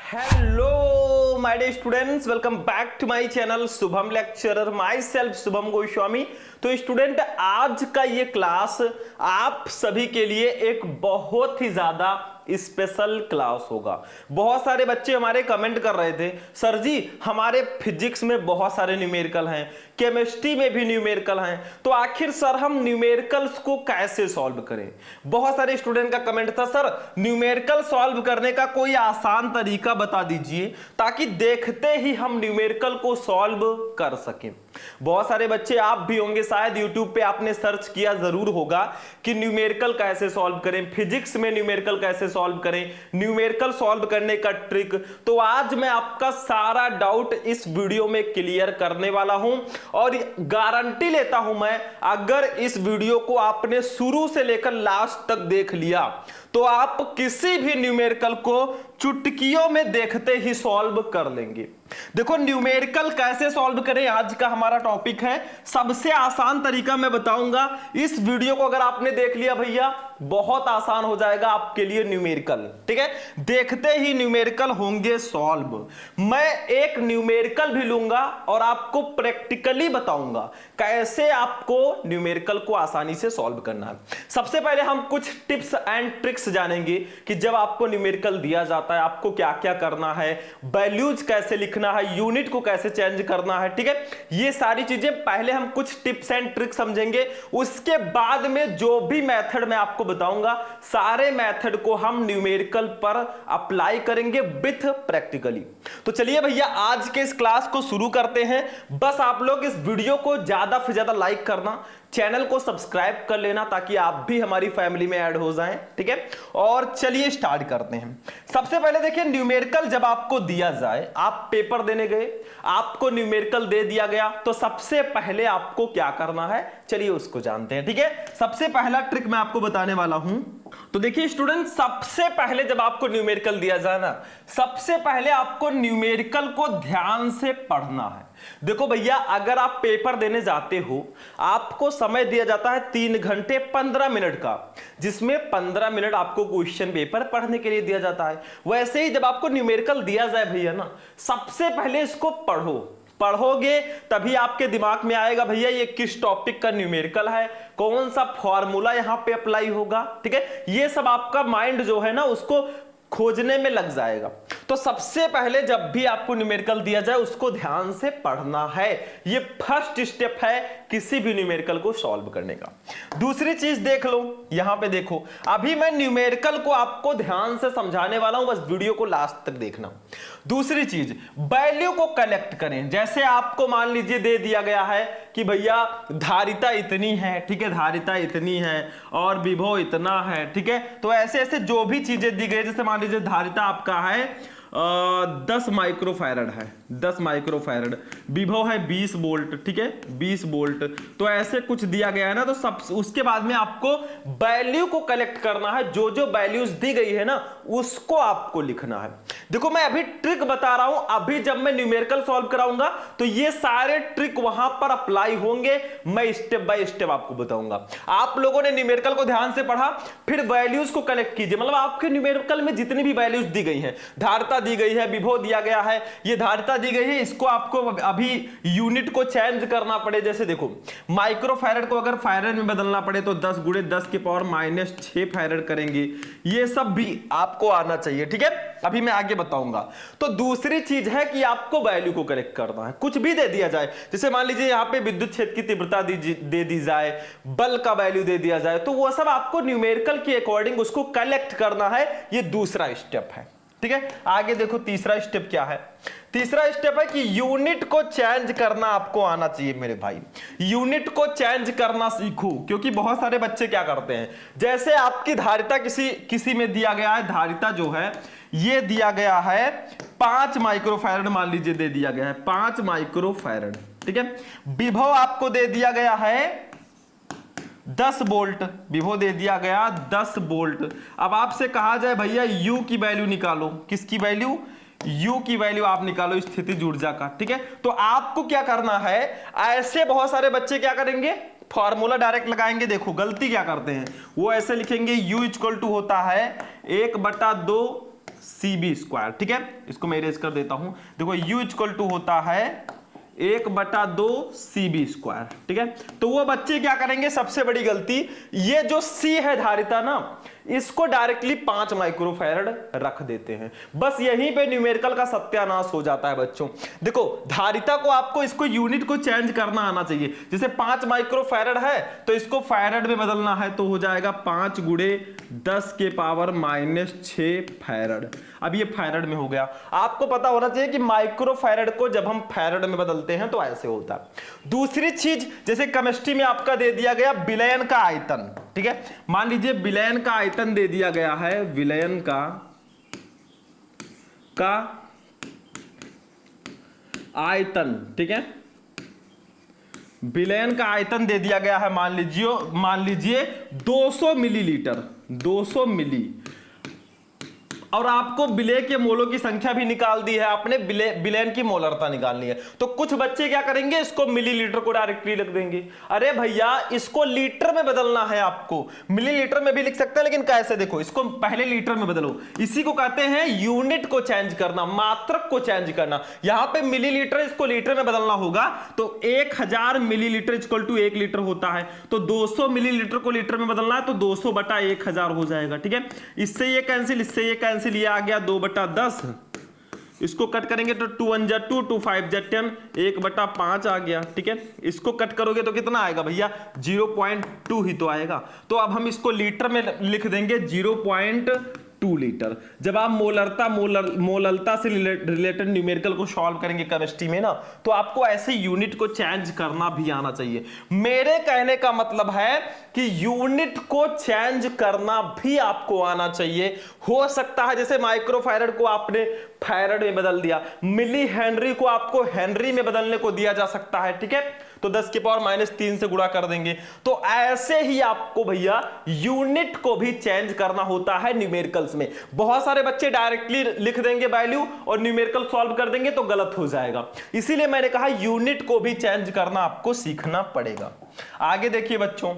Hello my dear students, welcome back to my channel Shubham lecturer, myself Shubham Goswami. तो student, आज का ये class आप सभी के लिए एक बहुत ही ज्यादा स्पेशल क्लास होगा। बहुत सारे बच्चे हमारे कमेंट कर रहे थे, सर जी हमारे फिजिक्स में बहुत सारे न्यूमेरिकल हैं, केमिस्ट्री में भी न्यूमेरिकल हैं, तो आखिर सर हम न्यूमेरिकल्स को कैसे सॉल्व करें। बहुत सारे स्टूडेंट का कमेंट था, सर न्यूमेरिकल सॉल्व करने का कोई आसान तरीका बता दीजिए ताकि देखते ही हम न्यूमेरिकल को सॉल्व कर सकें। बहुत सारे बच्चे आप भी होंगे, शायद YouTube पे आपने सर्च किया जरूर होगा कि न्यूमेरिकल कैसे सॉल्व करें, फिजिक्स में न्यूमेरिकल कैसे सॉल्व करें, न्यूमेरिकल सॉल्व करने का ट्रिक। तो आज मैं आपका सारा डाउट इस वीडियो में क्लियर करने वाला हूं और गारंटी लेता हूं मैं, अगर इस वीडियो को आपने शुरू से लेकर लास्ट तक देख लिया तो आप किसी भी न्यूमेरिकल को चुटकियों में देखते ही सॉल्व कर लेंगे। देखो न्यूमेरिकल कैसे सॉल्व करें आज का हमारा टॉपिक है। सबसे आसान तरीका मैं बताऊंगा, इस वीडियो को अगर आपने देख लिया भैया बहुत आसान हो जाएगा आपके लिए न्यूमेरिकल। ठीक है, देखते ही न्यूमेरिकल होंगे सॉल्व। मैं एक न्यूमेरिकल भी लूंगा और आपको प्रैक्टिकली बताऊंगा कैसे आपको न्यूमेरिकल को आसानी से सॉल्व करना है। सबसे पहले हम कुछ टिप्स एंड ट्रिक्स जानेंगे कि जब आपको न्यूमेरिकल दिया जाता है आपको क्या क्या करना है, वैल्यूज कैसे लिखना है, यूनिट को कैसे चेंज करना है। ठीक है, ये सारी चीजें पहले हम कुछ टिप्स एंड ट्रिक्स समझेंगे, उसके बाद में जो भी मेथड मैं आपको बताऊंगा सारे मेथड को हम न्यूमेरिकल पर अप्लाई करेंगे विथ प्रैक्टिकली। तो चलिए भैया आज के इस क्लास को शुरू करते हैं। बस आप लोग इस वीडियो को ज्यादा से ज्यादा लाइक करना, चैनल को सब्सक्राइब कर लेना ताकि आप भी हमारी फैमिली में ऐड हो जाएं। ठीक है, और चलिए स्टार्ट करते हैं। सबसे पहले देखिए, न्यूमेरिकल जब आपको दिया जाए, आप पेपर देने गए, आपको न्यूमेरिकल दे दिया गया, तो सबसे पहले आपको क्या करना है चलिए उसको जानते हैं। ठीक है, सबसे पहला ट्रिक मैं आपको बताने वाला हूं। तो देखिए स्टूडेंट, सबसे पहले जब आपको न्यूमेरिकल दिया जाए ना, सबसे पहले आपको न्यूमेरिकल को ध्यान से पढ़ना है। देखो भैया, अगर आप पेपर देने जाते हो आपको समय दिया जाता है 3 घंटे 15 मिनट का, जिसमें 15 मिनट आपको क्वेश्चन पेपर पढ़ने के लिए दिया जाता है। वैसे ही जब आपको न्यूमेरिकल दिया जाए भैया ना, सबसे पहले इसको पढ़ोगे तभी आपके दिमाग में आएगा भैया ये किस टॉपिक का न्यूमेरिकल है, कौन सा फॉर्मूला यहां पे अप्लाई होगा। ठीक है, ये सब आपका माइंड जो है ना उसको खोजने में लग जाएगा। तो सबसे पहले जब भी आपको न्यूमेरिकल दिया जाए उसको ध्यान से पढ़ना है, ये फर्स्ट स्टेप है किसी भी न्यूमेरिकल को सॉल्व करने का। दूसरी चीज देख लो, यहां पे देखो, अभी मैं न्यूमेरिकल को आपको ध्यान से समझाने वाला हूं, बस वीडियो को लास्ट तक देखना। दूसरी चीज, वैल्यू को कलेक्ट करें। जैसे आपको मान लीजिए दे दिया गया है कि भैया धारिता इतनी है, ठीक है, धारिता इतनी है और विभव इतना है। ठीक है, तो ऐसे ऐसे जो भी चीजें दी गई, जैसे मान लीजिए धारिता आपका है 10 माइक्रोफैरड है, 10 माइक्रोफैरड, विभव है 20 वोल्ट। ठीक है, 20 वोल्ट, तो ऐसे कुछ दिया गया है ना, तो सब उसके बाद में आपको वैल्यू को कलेक्ट करना है। जो जो वैल्यूज दी गई है ना उसको आपको लिखना है। देखो मैं अभी ट्रिक बता रहा हूं, अभी जब मैं न्यूमेरिकल सॉल्व कराऊंगा तो ये सारे ट्रिक वहां पर अप्लाई होंगे, मैं स्टेप बाय स्टेप आपको बताऊंगा। आप लोगों ने न्यूमेरिकल को ध्यान से पढ़ा, फिर वैल्यूज को कलेक्ट कीजिए। मतलब आपके न्यूमेरिकल में जितनी भी वैल्यूज दी गई हैं, धारिता दी गई है, विभव दिया गया है, ये धारिता दी गई है, इसको आपको अभी यूनिट को चेंज करना पड़े। जैसे देखो माइक्रोफैरड को अगर फैरड में बदलना पड़े तो 10 × 10⁻⁻6 फैरड करेंगे, ये सब भी आपको आना चाहिए। ठीक है, अभी मैं आगे बताऊंगा। तो दूसरी चीज है कि आपको वैल्यू को कलेक्ट करना है। कुछ भी दे दिया जाए, जैसे मान लीजिए यहां पे विद्युत क्षेत्र की तीव्रता दे दी जाए, बल का वैल्यू दे दिया जाए, तो वो सब आपको न्यूमेरिकल के अकॉर्डिंग उसको कलेक्ट करना है। ये दूसरा स्टेप है। ठीक है, आगे देखो तीसरा स्टेप क्या है। तीसरा स्टेप है कि यूनिट को चेंज करना आपको आना चाहिए मेरे भाई। यूनिट को चेंज करना सीखो, क्योंकि बहुत सारे बच्चे क्या करते हैं, जैसे आपकी धारिता किसी में दिया गया है, धारिता जो है ये दिया गया है 5 माइक्रोफैरड, मान लीजिए दे दिया गया है 5 माइक्रोफैरड। ठीक है, विभव आपको दे दिया गया है 10 वोल्ट, विभव दे दिया गया 10 वोल्ट। अब आपसे कहा जाए भैया U की वैल्यू निकालो, किसकी वैल्यू, U की वैल्यू आप निकालो स्थितिज ऊर्जा का। ठीक है, तो आपको क्या करना है, ऐसे बहुत सारे बच्चे क्या करेंगे, फॉर्मूला डायरेक्ट लगाएंगे। देखो गलती क्या करते हैं, वो ऐसे लिखेंगे U = होता है 1/2 cb²। ठीक है, इसको मैं इरेज कर देता हूं। देखो u इक्वल टू होता है 1/2 cb²। ठीक है, तो वो बच्चे क्या करेंगे, सबसे बड़ी गलती, ये जो c है धारिता ना, इसको डायरेक्टली 5 माइक्रोफैरड रख देते हैं। बस यहीं पे न्यूमेरिकल का सत्यानाश हो जाता है बच्चों। देखो धारिता को आपको इसको यूनिट को चेंज करना आना चाहिए। जैसे 5 माइक्रोफैरड है तो इसको फैरड में बदलना है, तो हो जाएगा 5 गुणे 10⁻⁻6 फैरड। अब ये फैरड में हो गया। आपको पता होना चाहिए कि माइक्रोफैरड को जब हम फैरड में बदलते हैं तो ऐसे होता है। दूसरी चीज, जैसे केमिस्ट्री में आपका दे दिया गया विलयन का आयतन। ठीक है, मान लीजिए विलयन का आयतन दे दिया गया है, विलयन का आयतन। ठीक है, विलयन का आयतन दे दिया गया है, मान लीजिए 200 मिलीलीटर, 200 मिली। और आपको विलय के मोलों की संख्या भी निकाल दी है आपने, विलयन की मोलरता निकालनी है। तो कुछ बच्चे क्या करेंगे, इसको मिलीलीटर को डायरेक्टली लिख देंगे। अरे भैया इसको लीटर में बदलना है आपको, मिलीलीटर में भी लिख सकते हैं, लेकिन कैसे, देखो इसको पहले लीटर में बदलो। इसी को कहते हैं यूनिट को चेंज करना, मात्रक को चेंज करना। यहां पे मिलीलीटर, इसको लीटर में बदलना होगा, तो 1000 मिलीलीटर इक्वल टू 1 लीटर होता है। तो 200 मिलीलीटर को लीटर में बदलना है, तो 200/1000 हो जाएगा। ठीक है, इससे ये कैंसिल, इससे ये कैंसिल, ये आ गया 2/10। इसको कट करेंगे तो 2 1 जा 2, 2 5 जा 10, 1/5 आ गया। ठीक है, इसको कट करोगे तो कितना आएगा भैया, 0.2 ही तो आएगा। तो अब हम इसको लीटर में लिख देंगे 0.2 लीटर। जब आप मोलरता से रिलेटेड न्यूमेरिकल को सॉल्व करेंगे केमिस्ट्री में ना, तो आपको ऐसे यूनिट को चेंज करना भी आना चाहिए। मेरे कहने का मतलब है कि यूनिट को चेंज करना भी आपको आना चाहिए। हो सकता है जैसे माइक्रोफैरड को आपने फैरड में बदल दिया, मिली हेनरी को आपको हेनरी में बदलने को दिया जा सकता है। ठीक है, तो 10⁻³ से गुणा कर देंगे। तो ऐसे ही आपको भैया यूनिट को भी चेंज करना होता है न्यूमेरिकल्स में। बहुत सारे बच्चे डायरेक्टली लिख देंगे वैल्यू और न्यूमेरिकल सॉल्व कर देंगे तो गलत हो जाएगा। इसीलिए मैंने कहा यूनिट को भी चेंज करना आपको सीखना पड़ेगा। आगे देखिए बच्चों,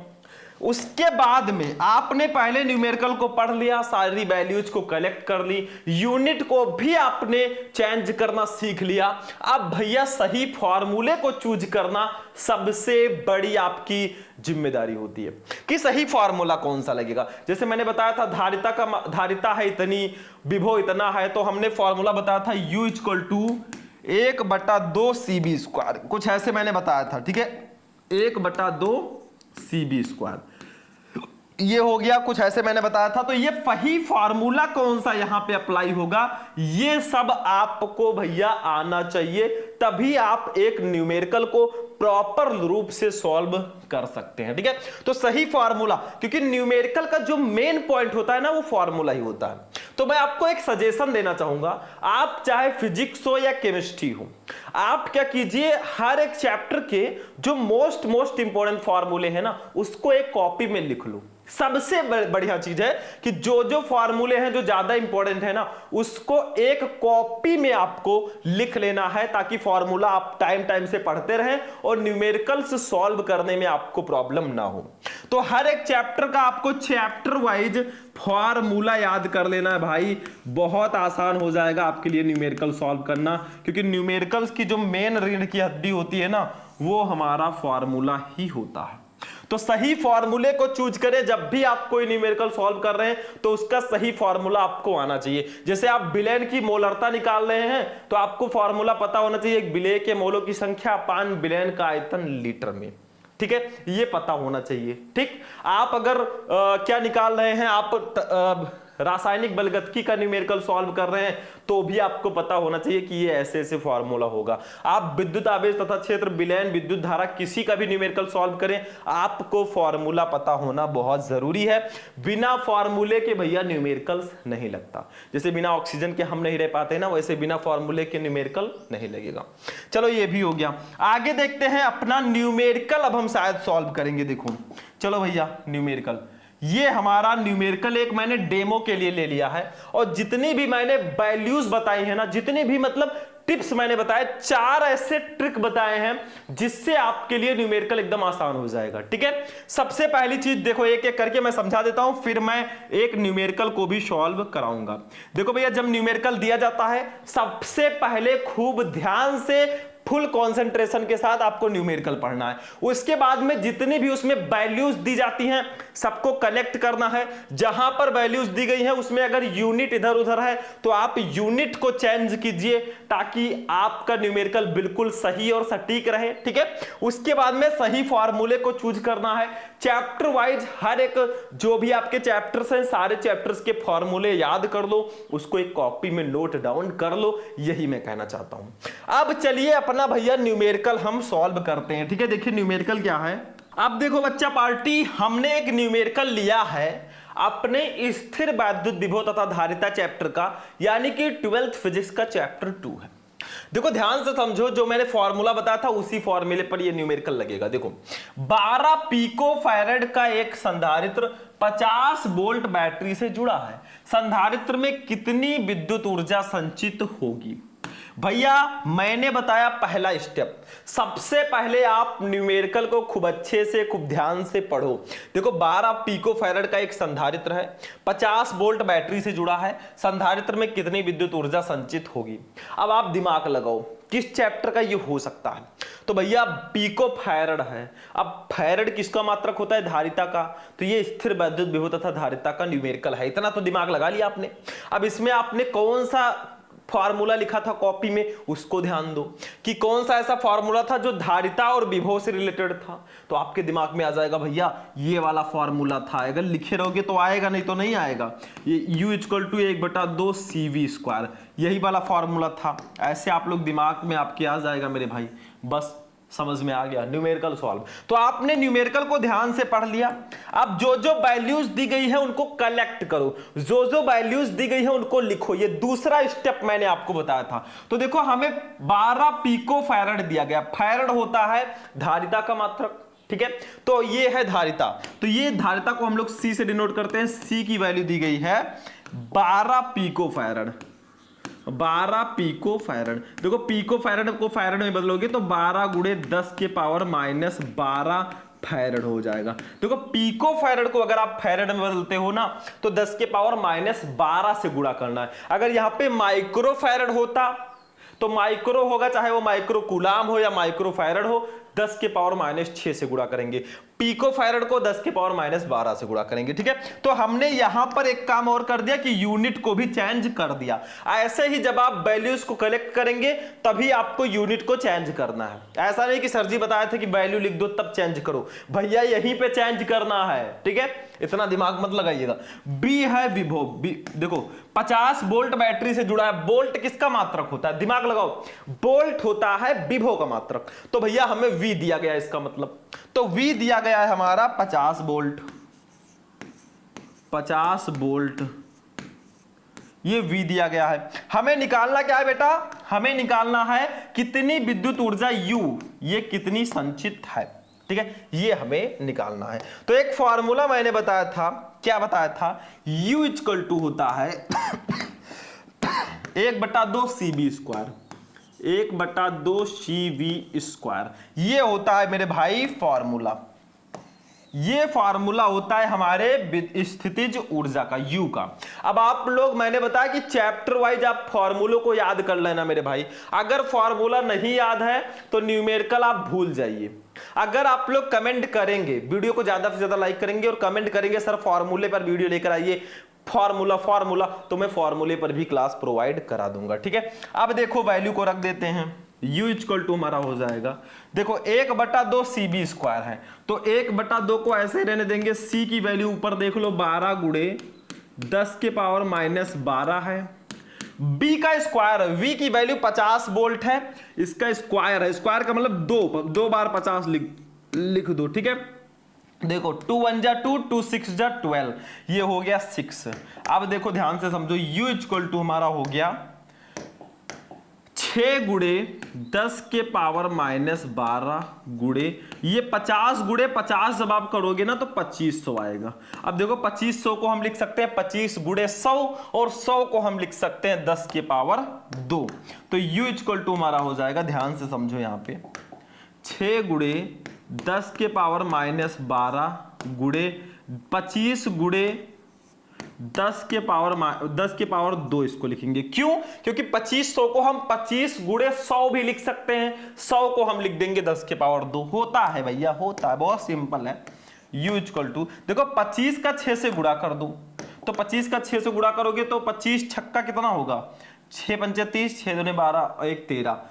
उसके बाद में आपने पहले न्यूमेरिकल को पढ़ लिया, सारी वैल्यूज को कलेक्ट कर ली, यूनिट को भी आपने चेंज करना सीख लिया। अब भैया सही फॉर्मूले को चूज करना सबसे बड़ी आपकी जिम्मेदारी होती है कि सही फार्मूला कौन सा लगेगा। जैसे मैंने बताया था धारिता है इतनी, विभव इतना है, तो हमने फॉर्मूला बताया था U इक्वल टू 1/2 cb², कुछ ऐसे मैंने बताया था। ठीक है, 1/2 cb², ये हो गया, कुछ ऐसे मैंने बताया था। तो ये सही फार्मूला कौन सा यहां पे अप्लाई होगा, ये सब आपको भैया आना चाहिए, तभी आप एक न्यूमेरिकल को प्रॉपर रूप से सॉल्व कर सकते हैं। ठीक है, तो सही फार्मूला, क्योंकि न्यूमेरिकल का जो मेन पॉइंट होता है ना, वो फार्मूला ही होता है। तो मैं आपको एक सजेशन देना चाहूंगा, आप चाहे फिजिक्स हो या केमिस्ट्री हो, आप क्या कीजिए, हर एक चैप्टर के जो मोस्ट इंपॉर्टेंट फार्मूले हैं ना, उसको एक कॉपी में लिख लो। सबसे बढ़िया चीज है कि जो फार्मूले हैं जो ज्यादा इंपॉर्टेंट है ना, उसको एक कॉपी में आपको लिख लेना है, ताकि फार्मूला आप टाइम से पढ़ते रहें और न्यूमेरिकल्स सॉल्व करने में आपको प्रॉब्लम ना हो। तो हर एक चैप्टर का आपको चैप्टर वाइज फार्मूला याद कर लेना है भाई, बहुत आसान हो जाएगा आपके लिए न्यूमेरिकल सॉल्व करना, क्योंकि न्यूमेरिकल्स की जो मेन रीढ़ की हड्डी होती है ना, वो हमारा फार्मूला ही होता है। तो सही फार्मूले को चूज करें। जब भी आप कोई न्यूमेरिकल सॉल्व कर रहे हैं तो उसका सही फार्मूला आपको आना चाहिए। जैसे आप विलयन की मोलरता निकाल रहे हैं तो आपको फार्मूला पता होना चाहिए, विलय के मोलों की संख्या अपान विलयन का आयतन लीटर में। ठीक है, ये पता होना चाहिए। ठीक, आप अगर क्या निकाल रहे हैं, आप रासायनिक बलगतकी का न्यूमेरिकल सॉल्व कर रहे हैं तो भी आपको पता होना चाहिए कि ये ऐसे फार्मूला होगा। आप विद्युत आवेश तथा क्षेत्र, विलयन, विद्युत धारा, किसी का भी न्यूमेरिकल सॉल्व करें, आपको फार्मूला पता होना बहुत जरूरी है। बिना फार्मूले के भैया न्यूमेरिकल्स नहीं लगता। जैसे बिना ऑक्सीजन के हम नहीं रह पाते ना, वैसे बिना फार्मूले के न्यूमेरिकल नहीं लगेगा। चलो ये भी हो गया। आगे देखते हैं अपना न्यूमेरिकल, अब हम शायद सॉल्व करेंगे। देखो चलो भैया, न्यूमेरिकल, ये हमारा न्यूमेरिकल एक मैंने डेमो के लिए ले लिया है, और जितनी भी मैंने वैल्यूज बताई है ना, जितनी भी मतलब टिप्स मैंने बताए, 4 ऐसे ट्रिक बताए हैं जिससे आपके लिए न्यूमेरिकल एकदम आसान हो जाएगा। ठीक है, सबसे पहली चीज देखो, एक एक करके मैं समझा देता हूं, फिर मैं एक न्यूमेरिकल को भी सॉल्व कराऊंगा। देखो भैया, जब न्यूमेरिकल दिया जाता है सबसे पहले खूब ध्यान से फुल कंसंट्रेशन के साथ आपको न्यूमेरिकल पढ़ना है। उसके बाद में जितनी भी उसमें वैल्यूज दी जाती हैं सबको कलेक्ट करना है। जहां पर वैल्यूज दी गई हैं उसमें अगर यूनिट इधर उधर है तो आप यूनिट को चेंज कीजिए ताकि आपका न्यूमेरिकल बिल्कुल सही और सटीक रहे। ठीक है, उसके बाद में सही फॉर्मूले को चूज करना है। चैप्टर वाइज हर एक जो भी आपके चैप्टर्स हैं सारे चैप्टर्स के फॉर्मूले याद कर लो, उसको एक कॉपी में नोट डाउन कर लो, यही मैं कहना चाहता हूं। अब चलिए अपना भैया न्यूमेरिकल हम सॉल्व करते हैं। ठीक है, देखिए न्यूमेरिकल क्या है। अब देखो बच्चा पार्टी, हमने एक न्यूमेरिकल लिया है अपने स्थिर वैद्युत विभव तथा धारिता चैप्टर का, यानी कि 12th फिजिक्स का चैप्टर 2 है। देखो ध्यान से समझो, जो मैंने फॉर्मूला बताया था उसी फॉर्मूले पर ये न्यूमेरिकल लगेगा। देखो 12 पिको फैरेड का एक संधारित्र 50 वोल्ट बैटरी से जुड़ा है, संधारित्र में कितनी विद्युत ऊर्जा संचित होगी। भैया मैंने बताया पहला स्टेप, सबसे पहले आप न्यूमेरिकल को खूब अच्छे से खूब ध्यान से पढ़ो। देखो 12 पिको फैरेड का एक संधारित्र है, 50 वोल्ट बैटरी से जुड़ा है, संधारित्र में कितनी विद्युत ऊर्जा संचित होगी। अब आप दिमाग लगाओ किस चैप्टर का ये हो सकता है। तो भैया पिको फैरेड है। अब फैरेड किसका मात्रक होता है, धारिता का, तो ये स्थिर वैद्युत विभव तथा धारिता का न्यूमेरिकल है। इतना तो दिमाग लगा लिया आपने। अब इसमें आपने कौन सा फॉर्मूला लिखा था कॉपी में उसको ध्यान दो कि कौन सा ऐसा फॉर्मूला था जो धारिता और विभव से रिलेटेड था, तो आपके दिमाग में आ जाएगा भैया ये वाला फॉर्मूला था। अगर लिखे रहोगे तो आएगा, नहीं तो नहीं आएगा। ये U = 1/2 CV², यही वाला फॉर्मूला था। ऐसे आप लोग दिमाग में आपके आ जाएगा मेरे भाई, बस समझ में आ गया न्यूमेरिकल सॉल्व। तो आपने न्यूमेरिकल को ध्यान से पढ़ लिया। अब जो जो वैल्यूज दी गई है उनको कलेक्ट करो, जो जो वैल्यूज दी गई है उनको लिखो। ये दूसरा स्टेप मैंने आपको बताया था। तो देखो हमें 12 पिको फैरेड दिया गया। फैरेड होता है धारिता का मात्रक। ठीक है, तो ये है धारिता, तो ये धारिता को हम लोग C से डिनोट करते हैं। C की वैल्यू दी गई है 12 पिको फैरेड। 12 pico farad. देखो पिको फैरेड को फैरेड में बदलोगे तो 12 × 10⁻⁻12 फैरेड हो जाएगा। देखो पिको फैरेड को अगर आप फैरेड में बदलते हो ना तो 10⁻12 से गुणा करना है। अगर यहां पे माइक्रो फैरेड होता तो माइक्रो होगा, चाहे वो माइक्रो कूलाम हो या माइक्रो फैरेड हो, 10⁻6 से गुणा करेंगे। पिको फैरेड को 10⁻12 से गुणा करेंगे। ठीक है, तो हमने यहां पर एक काम और कर दिया कि यूनिट को भी चेंज कर दिया। ऐसे ही जब आप वैल्यूज को कलेक्ट करेंगे तभी आपको यूनिट को चेंज करना है। ऐसा नहीं कि सर जी बताए थे कि वैल्यू लिख दो तब चेंज करो, भैया यहीं पे चेंज करना है। ठीक है, इतना दिमाग मत लगाइएगा। बी है विभव। देखो 50 वोल्ट बैटरी से जुड़ा है। वोल्ट किसका मात्रक होता है, दिमाग लगाओ, वोल्ट होता है विभव का मात्रक। तो भैया हमें V दिया गया, इसका मतलब तो V दिया गया है हमारा 50 वोल्ट। 50 वोल्ट ये V दिया गया है। हमें निकालना क्या है बेटा, हमें निकालना है कितनी विद्युत ऊर्जा U, ये कितनी संचित है। ठीक है, ये हमें निकालना है। तो एक फॉर्मूला मैंने बताया था, क्या बताया था, U = होता है 1/2 CV², 1/2 CV²। ये होता है मेरे भाई फॉर्मूला। ये फॉर्मूला होता है हमारे स्थितिज ऊर्जा का, U का। अब आप लोग, मैंने बताया कि चैप्टर वाइज आप फॉर्मूलों को याद कर लेना मेरे भाई। अगर फॉर्मूला नहीं याद है तो न्यूमेरिकल आप भूल जाइए। अगर आप लोग कमेंट करेंगे, वीडियो को ज्यादा से ज्यादा लाइक करेंगे और कमेंट करेंगे सर फॉर्मूले पर वीडियो लेकर आइए, फॉर्मूला, तो मैं फॉर्मूले पर भी क्लास प्रोवाइड करा दूंगा। ठीक है, अब देखो वैल्यू को रख देते हैं। U = हमारा हो जाएगा, देखो 1/2 CV² है, तो 1/2 को ऐसे रहने देंगे। C की वैल्यू ऊपर देख लो 12 × 10⁻12 है। B का स्क्वायर, V की वैल्यू 50 वोल्ट है, इसका स्क्वायर है, स्क्वायर का मतलब 2 बार 50 लिख दो। ठीक है, देखो 2 1 जा 2, 2 6 जा 12, ये हो गया 6। अब देखो ध्यान से समझो, U = हमारा हो गया 6 गुणे 10 के पावर माइनस 12 गुणे ये 50 गुणे 50 जब आप करोगे ना तो 2500 आएगा। अब देखो 2500 को हम लिख सकते हैं 25 गुणे 100 और 100 को हम लिख सकते हैं 10 के पावर 2। तो u इक्वल टू हमारा हो जाएगा, ध्यान से समझो यहाँ पे, 6 गुणे 10 के पावर माइनस 12 गुणे 25 गुणे 10 के पावर 2 इसको लिखेंगे। क्यों? क्योंकि 2500 को हम 25 गुणे 100 भी लिख सकते हैं, 100 को हम लिख देंगे 10 के पावर 2। होता है भैया, होता है, बहुत सिंपल है। u इक्वल टू देखो 25 का 6 से गुणा कर दो, तो 25 का 6 से गुणा करोगे तो 25 छक्का कितना होगा, 6 पंचे 30, 6 दूने 12, 1 13,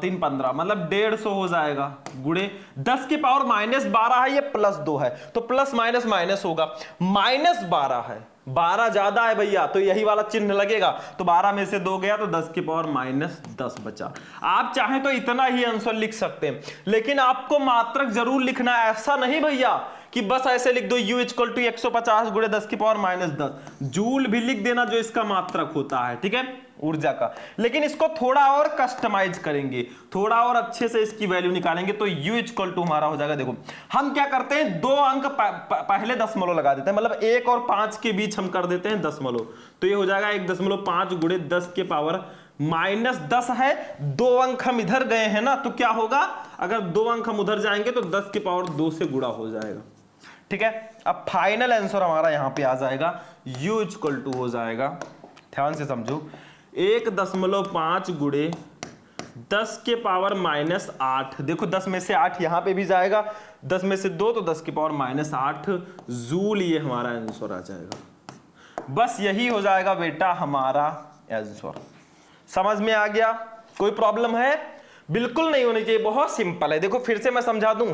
3 15, मतलब 150 हो जाएगा गुणे 10 की पावर माइनस 12 है, ये प्लस 2 है तो प्लस माइनस माइनस होगा, माइनस 12 है, 12 ज्यादा है भैया तो यही वाला चिन्ह लगेगा, तो 12 में से 2 गया तो 10 की पावर माइनस 10 बचा। आप चाहें तो इतना ही आंसर लिख सकते हैं, लेकिन आपको मात्रक जरूर लिखना, ऐसा नहीं भैया कि बस ऐसे लिख दो u इक्वल टू 150 गुणे 10 की पावर माइनस 10, जूल भी लिख देना जो इसका मात्रक होता है, ठीक है, ऊर्जा का। लेकिन इसको थोड़ा और कस्टमाइज करेंगे, थोड़ा और अच्छे से इसकी वैल्यू निकालेंगे, तो u इक्वल टू हमारा हो जाएगा, देखो हम क्या करते हैं, 2 अंक पहले दशमलव लगा देते हैं, मतलब 1 और 5 के बीच हम कर देते हैं दशमलव, तो ये हो जाएगा 1.5 गुणे 10 के पावर माइनस 10 है। 2 अंक हम इधर गए हैं ना, तो क्या होगा, अगर 2 अंक हम उधर जाएंगे तो 10 के पावर 2 से गुणा हो जाएगा, ठीक है। अब फाइनल आंसर हमारा यहां पे आ जाएगा, u इक्वल टू हो जाएगा, ध्यान से समझो, 1.5 गुणे 10 के पावर माइनस 8, देखो 10 में से 8 यहां पे भी जाएगा, 10 में से 2 तो 10 की पावर माइनस 8 जूल, ये हमारा आंसर आ जाएगा। बस यही हो जाएगा बेटा हमारा आंसर। समझ में आ गया? कोई प्रॉब्लम है? बिल्कुल नहीं होनी चाहिए, बहुत सिंपल है। देखो फिर से मैं समझा दूं,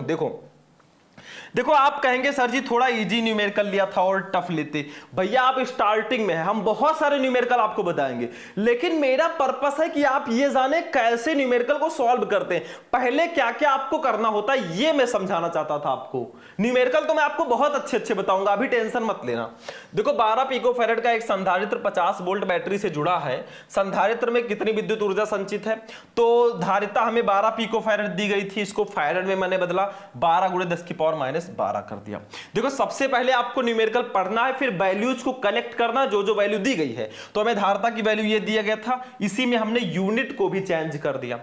देखो आप कहेंगे सर जी थोड़ा इजी न्यूमेरिकल लिया था और टफ लेते। भैया आप स्टार्टिंग में है, हम बहुत सारे न्यूमेरिकल आपको बताएंगे, लेकिन मेरा पर्पस है कि आप ये जाने कैसे न्यूमेरिकल को सॉल्व करते हैं, पहले क्या क्या आपको करना होता है, ये मैं समझाना चाहता था आपको। न्यूमेरिकल तो मैं आपको बहुत अच्छे अच्छे बताऊंगा, अभी टेंशन मत लेना। देखो 12 पिकोफैरेड का एक संधारित्र 50 वोल्ट बैटरी से जुड़ा है, संधारित्र में कितनी विद्युत ऊर्जा संचित है, तो धारिता हमें 12 पिकोफैरेड दी गई थी, इसको फैरेड में मैंने बदला, 12 गुणे 10 की पावर माइनस 12 कर दिया। देखो सबसे पहले आपको न्यूमेरिकल पढ़ना है, फिर वैल्यूज को कलेक्ट करना, जो जो वैल्यू दी गई है, तो हमें धारिता की वैल्यू ये दिया गया था, इसी में हमने यूनिट को भी चेंज कर दिया।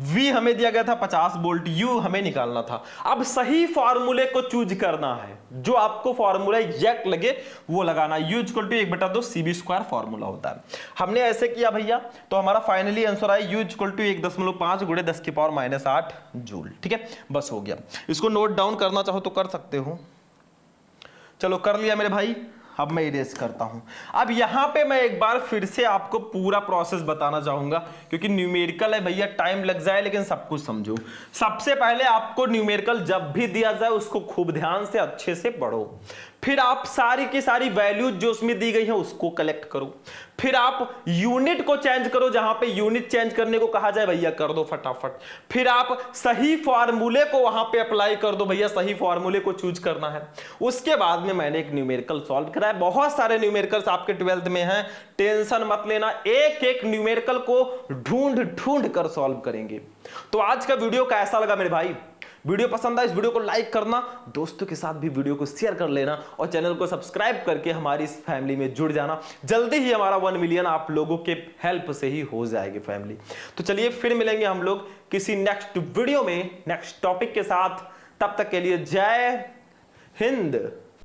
V हमें दिया गया था 50 वोल्ट, U हमें निकालना था। अब सही फॉर्मूले को चूज करना है, जो आपको फॉर्मूला एग्जैक्ट लगे वो लगाना। U equal to 1/2 CB² formula होता है। हमने ऐसे किया भैया, तो हमारा फाइनली आंसर आया U इक्वल टू 1.5 गुणे 10 की पावर माइनस 8 जूल, ठीक है, बस हो गया। इसको नोट डाउन करना चाहो तो कर सकते हो। चलो कर लिया मेरे भाई, अब मैं इरेज करता हूं। अब यहां पे मैं एक बार फिर से आपको पूरा प्रोसेस बताना चाहूंगा, क्योंकि न्यूमेरिकल है भैया, टाइम लग जाए लेकिन सब कुछ समझो। सबसे पहले आपको न्यूमेरिकल जब भी दिया जाए उसको खूब ध्यान से अच्छे से पढ़ो, फिर आप सारी की सारी वैल्यूज जो उसमें दी गई है उसको कलेक्ट करो, फिर आप यूनिट को चेंज करो, जहां पे यूनिट चेंज करने को कहा जाए भैया कर दो फटाफट, फिर आप सही फॉर्मूले को वहां पे अप्लाई कर दो भैया, सही फॉर्मूले को चूज करना है। उसके बाद में मैंने एक न्यूमेरिकल सॉल्व कराया, बहुत सारे न्यूमेरिकल्स आपके 12th में हैं, टेंशन मत लेना, एक एक न्यूमेरिकल को ढूंढ ढूंढ कर सॉल्व करेंगे। तो आज का वीडियो कैसा लगा मेरे भाई? वीडियो पसंद आया इस वीडियो को लाइक करना, दोस्तों के साथ भी वीडियो को शेयर कर लेना और चैनल को सब्सक्राइब करके हमारी इस फैमिली में जुड़ जाना। जल्दी ही हमारा 1 मिलियन आप लोगों के हेल्प से ही हो जाएगी फैमिली। तो चलिए फिर मिलेंगे हम लोग किसी नेक्स्ट वीडियो में नेक्स्ट टॉपिक के साथ, तब तक के लिए जय हिंद।